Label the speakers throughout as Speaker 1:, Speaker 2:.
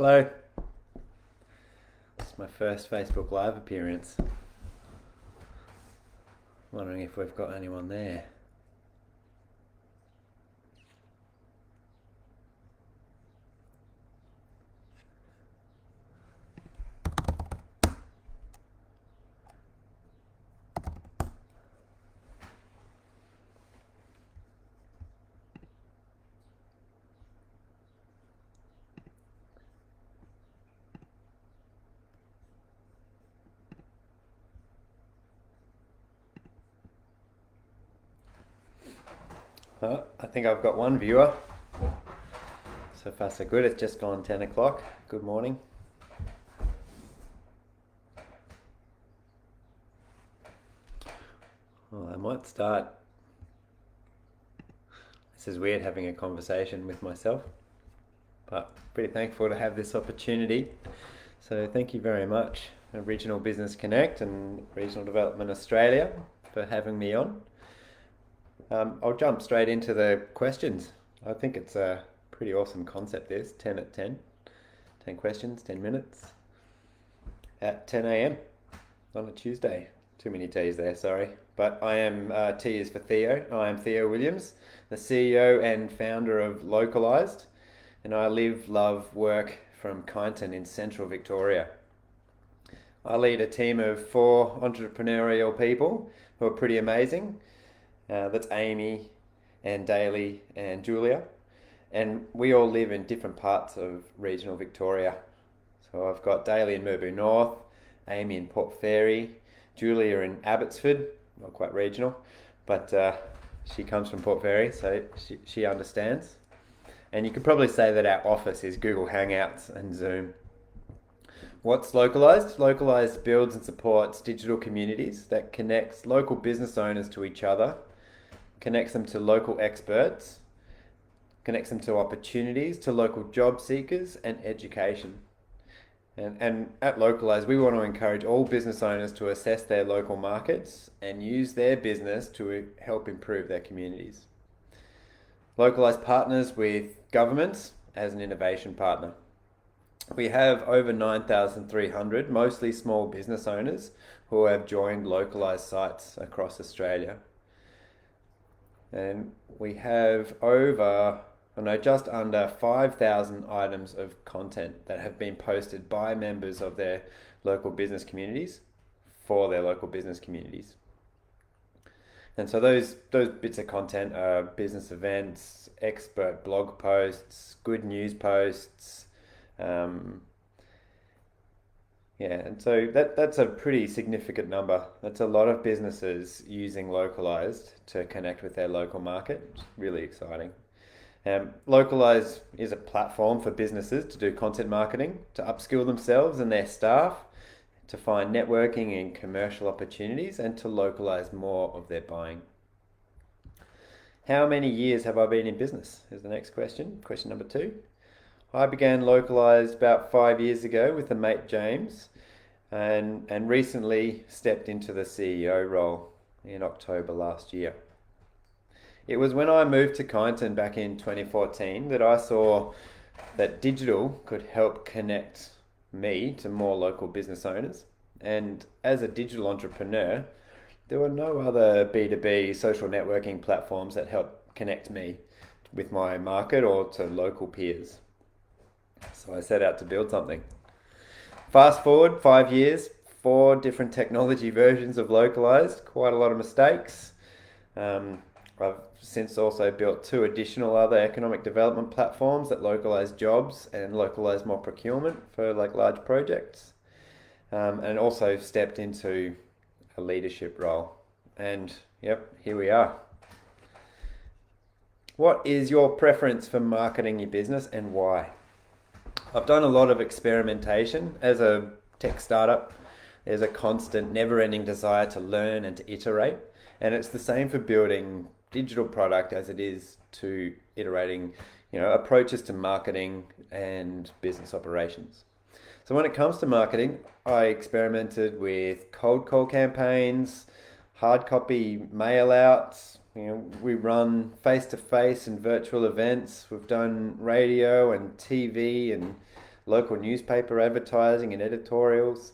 Speaker 1: Hello. It's my first Facebook Live appearance. Wondering if we've got anyone there. Oh, I think I've got one viewer. So far so good. It's just gone 10 o'clock. Good morning. Well, I might start. This is weird having a conversation with myself, but pretty thankful to have this opportunity. So thank you very much, Regional Business Connect and Regional Development Australia, for having me on. I'll jump straight into the questions. I think it's a pretty awesome concept, this 10 at 10. 10 questions, 10 minutes at 10 a.m. on a Tuesday. Too many T's there, sorry. But I am, T is for Theo. I am Theo Williams, the CEO and founder of Localised, and I live, love, work from Kyneton in central Victoria. I lead a team of 4 entrepreneurial people who are pretty amazing. That's Amy and Daly and Julia. And we all live in different parts of regional Victoria. So I've got Daly in Murbu North, Amy in Port Fairy, Julia in Abbotsford, not quite regional, but she comes from Port Fairy, so she understands. And you could probably say that our office is Google Hangouts and Zoom. What's Localised? Localised builds and supports digital communities that connects local business owners to each other, connects them to local experts, connects them to opportunities, to local job seekers and education. And at Localised, we want to encourage all business owners to assess their local markets and use their business to help improve their communities. Localised partners with governments as an innovation partner. We have over 9,300, mostly small business owners, who have joined Localised sites across Australia. And we have just under 5,000 items of content that have been posted by members of their local business communities for their local business communities. And so those bits of content are business events, expert blog posts, good news posts. And so that's a pretty significant number. That's a lot of businesses using Localised to connect with their local market. It's really exciting. Localised is a platform for businesses to do content marketing, to upskill themselves and their staff, to find networking and commercial opportunities, and to localise more of their buying. How many years have I been in business? Is the next question. Question number 2. I began Localised about 5 years ago with a mate, James, and recently stepped into the CEO role in October last year. It was when I moved to Kyneton back in 2014 that I saw that digital could help connect me to more local business owners. And as a digital entrepreneur, there were no other B2B social networking platforms that helped connect me with my market or to local peers. So I set out to build something. Fast forward 5 years, 4 different technology versions of Localised, quite a lot of mistakes. I've since also built 2 additional other economic development platforms that localise jobs and localise more procurement for large projects. And also stepped into a leadership role. And yep, here we are. What is your preference for marketing your business and why? I've done a lot of experimentation. As a tech startup, there's a constant, never-ending desire to learn and to iterate. And it's the same for building digital product as it is to iterating, approaches to marketing and business operations. So when it comes to marketing, I experimented with cold call campaigns, hard copy mail outs. We run face-to-face and virtual events. We've done radio and TV and local newspaper advertising and editorials,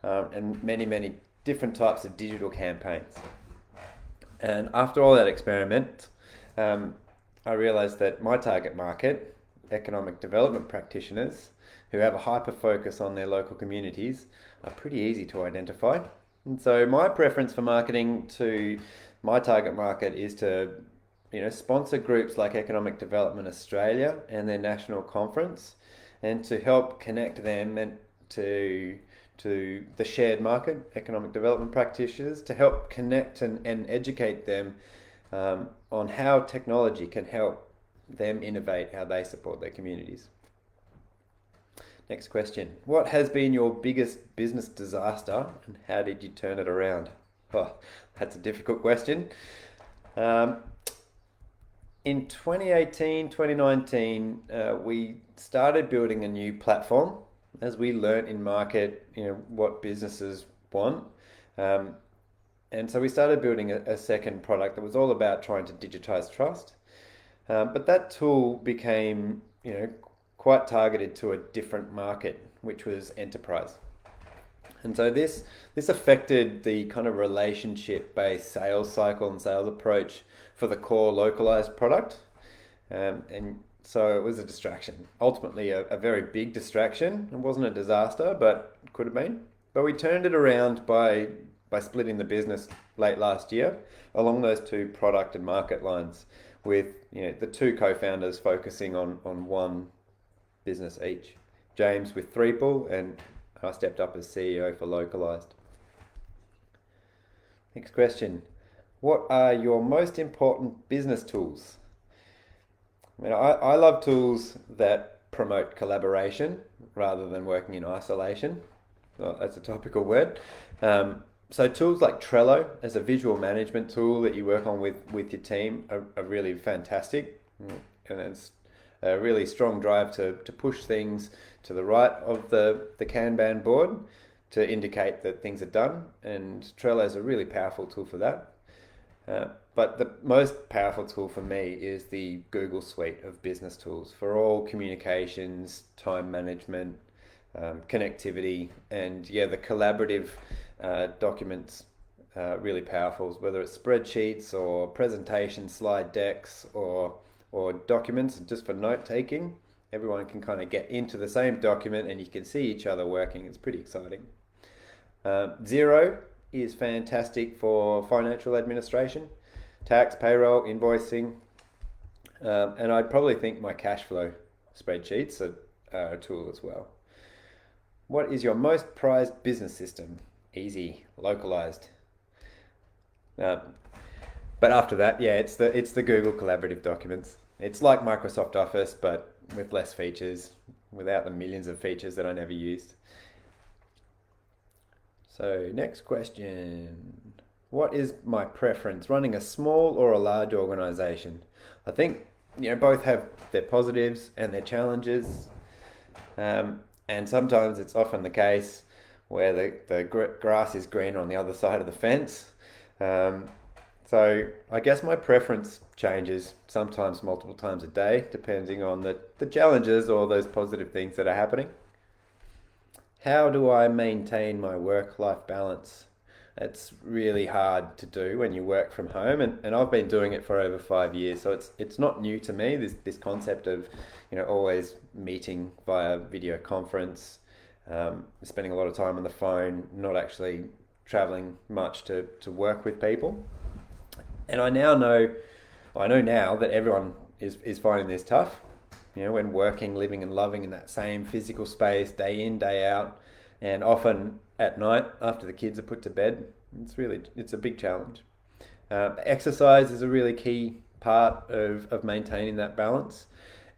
Speaker 1: and many different types of digital campaigns. And after all that experiment, I realized that my target market, economic development practitioners who have a hyper focus on their local communities, are pretty easy to identify. And so my preference for marketing to my target market is to, sponsor groups like Economic Development Australia and their national conference, and to help connect them and to the shared market, economic development practitioners, to help connect and educate them on how technology can help them innovate how they support their communities. Next question. What has been your biggest business disaster and how did you turn it around? Oh, that's a difficult question. In 2018, 2019, we started building a new platform as we learnt in market, what businesses want. And so we started building a second product that was all about trying to digitize trust. But that tool became, quite targeted to a different market, which was enterprise. And so this affected the kind of relationship-based sales cycle and sales approach for the core localized product. And so it was a distraction. Ultimately, a very big distraction. It wasn't a disaster, but it could have been. But we turned it around by splitting the business late last year along those two product and market lines, with the two co-founders focusing on one business each. James with Threeple, and I stepped up as CEO for Localised. Next question. What are your most important business tools? I love tools that promote collaboration rather than working in isolation. Oh, that's a topical word. So tools like Trello as a visual management tool that you work on with your team are really fantastic. And it's a really strong drive to push things to the right of the Kanban board to indicate that things are done. And Trello is a really powerful tool for that. But the most powerful tool for me is the Google suite of business tools for all communications, time management, connectivity, and the collaborative documents, really powerful, whether it's spreadsheets or presentation slide decks or documents just for note taking. Everyone can kind of get into the same document and you can see each other working. It's pretty exciting. Xero is fantastic for financial administration, tax, payroll, invoicing, and I'd probably think my cash flow spreadsheets are a tool as well. What is your most prized business system? Easy, Localised. But after that, it's the Google collaborative documents. It's like Microsoft Office, but with less features, without the millions of features that I never used. So next question. What is my preference, running a small or a large organization? I think, both have their positives and their challenges. And sometimes it's often the case where the grass is green on the other side of the fence. So I guess my preference changes sometimes multiple times a day, depending on the challenges or those positive things that are happening. How do I maintain my work-life balance? It's really hard to do when you work from home, and I've been doing it for over 5 years, so it's not new to me, this concept of always meeting via video conference, spending a lot of time on the phone, not actually traveling much to work with people. And I know now that everyone is finding this tough, when working, living and loving in that same physical space day in, day out, and often at night after the kids are put to bed. It's a big challenge. Exercise is a really key part of maintaining that balance,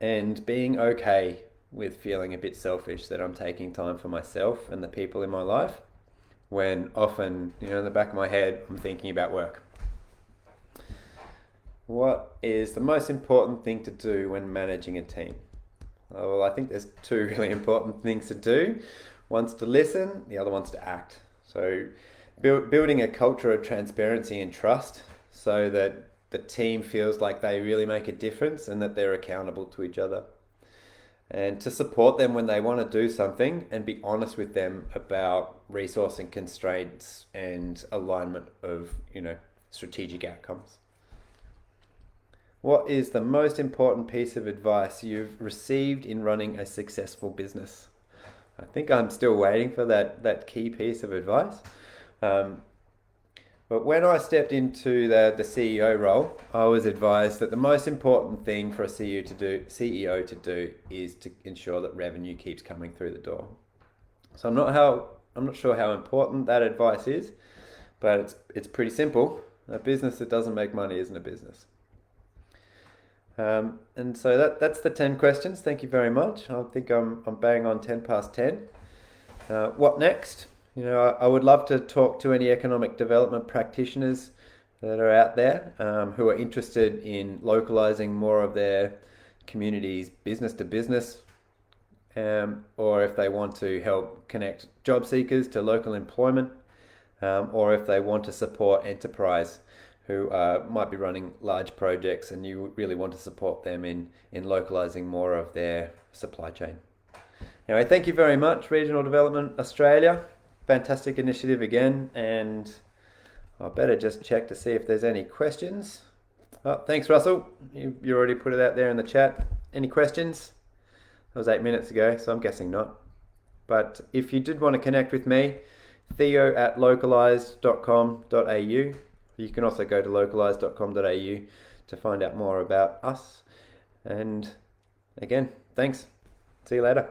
Speaker 1: and being okay with feeling a bit selfish that I'm taking time for myself and the people in my life, when often, in the back of my head, I'm thinking about work. What is the most important thing to do when managing a team? Well, I think there's two really important things to do. One's to listen, the other one's to act. So building a culture of transparency and trust so that the team feels like they really make a difference and that they're accountable to each other. and to support them when they want to do something and be honest with them about resourcing constraints and alignment of, strategic outcomes. What is the most important piece of advice you've received in running a successful business? I think I'm still waiting for that key piece of advice. But when I stepped into the CEO role, I was advised that the most important thing for a CEO to do is to ensure that revenue keeps coming through the door. So I'm not sure how important that advice is, but it's pretty simple. A business that doesn't make money isn't a business. And so that's the 10 questions. Thank you very much. I think I'm bang on 10 past 10. What next? I would love to talk to any economic development practitioners that are out there who are interested in localizing more of their communities business to business, or if they want to help connect job seekers to local employment, or if they want to support enterprise who might be running large projects and you really want to support them in localizing more of their supply chain. Anyway, thank you very much, Regional Development Australia. Fantastic initiative again, and I better just check to see if there's any questions. Oh, thanks, Russell. You already put it out there in the chat. Any questions? That was 8 minutes ago, so I'm guessing not. But if you did want to connect with me, theo@localised.com.au. You can also go to localised.com.au to find out more about us. And again, thanks. See you later.